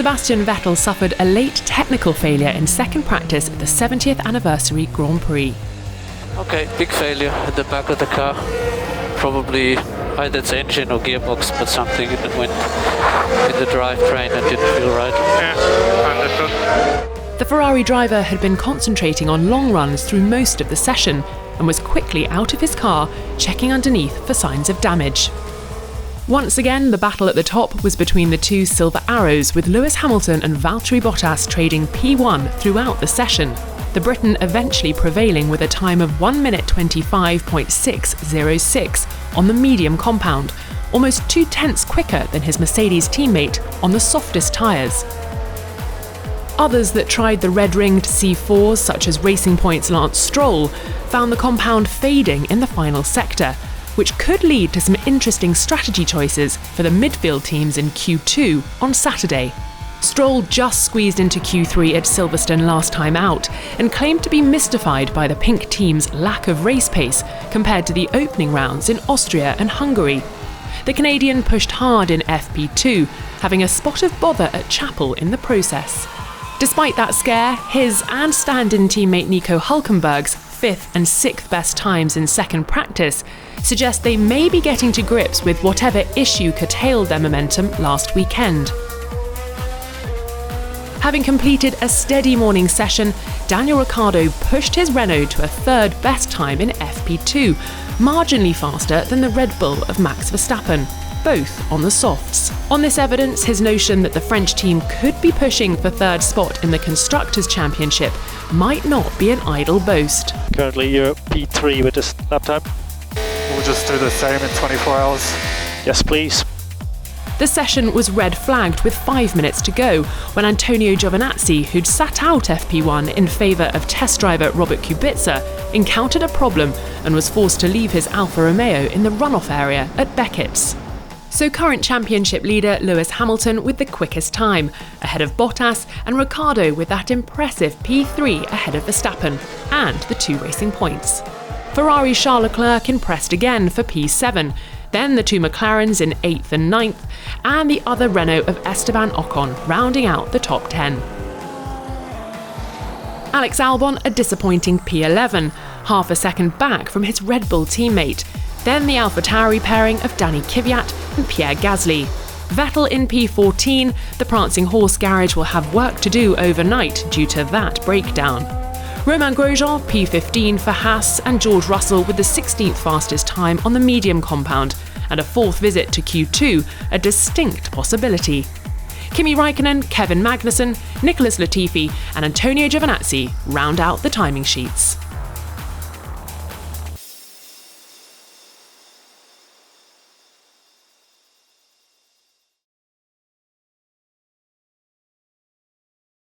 Sebastian Vettel suffered a late technical failure in second practice at the 70th anniversary Grand Prix. Okay, big failure at the back of the car. Probably either its engine or gearbox, but something in the drivetrain that didn't feel right. Yeah, understood. The Ferrari driver had been concentrating on long runs through most of the session and was quickly out of his car, checking underneath for signs of damage. Once again, the battle at the top was between the two Silver Arrows, with Lewis Hamilton and Valtteri Bottas trading P1 throughout the session, the Briton eventually prevailing with a time of 1 minute 25.606 on the medium compound, almost 0.2 quicker than his Mercedes teammate on the softest tyres. Others that tried the red-ringed C4s, such as Racing Point's Lance Stroll, found the compound fading in the final sector, which could lead to some interesting strategy choices for the midfield teams in Q2 on Saturday. Stroll just squeezed into Q3 at Silverstone last time out and claimed to be mystified by the pink team's lack of race pace compared to the opening rounds in Austria and Hungary. The Canadian pushed hard in FP2, having a spot of bother at Chapel in the process. Despite that scare, his and stand-in teammate Nico Hülkenberg's 5th and 6th best times in second practice suggest they may be getting to grips with whatever issue curtailed their momentum last weekend. Having completed a steady morning session, Daniel Ricciardo pushed his Renault to a third best time in FP2, marginally faster than the Red Bull of Max Verstappen, both on the softs. On this evidence, his notion that the French team could be pushing for third spot in the Constructors' Championship might not be an idle boast. Currently you're P3 with this lap time. We'll just do the same in 24 hours. Yes, please. The session was red flagged with 5 minutes to go when Antonio Giovinazzi, who'd sat out FP1 in favour of test driver Robert Kubica, encountered a problem and was forced to leave his Alfa Romeo in the runoff area at Beckett's. So current championship leader Lewis Hamilton with the quickest time, ahead of Bottas, and Ricciardo with that impressive P3 ahead of Verstappen, and the 2 racing points. Ferrari's Charles Leclerc impressed again for P7, then the 2 McLarens in 8th and 9th, and the other Renault of Esteban Ocon rounding out the top 10. Alex Albon a disappointing P11, half a second back from his Red Bull teammate, then the AlphaTauri pairing of Danny Kvyat and Pierre Gasly. Vettel in P14, the prancing horse garage will have work to do overnight due to that breakdown. Romain Grosjean P15 for Haas, and George Russell with the 16th fastest time on the medium compound, and a 4th visit to Q2 a distinct possibility. Kimi Raikkonen, Kevin Magnussen, Nicholas Latifi and Antonio Giovinazzi round out the timing sheets.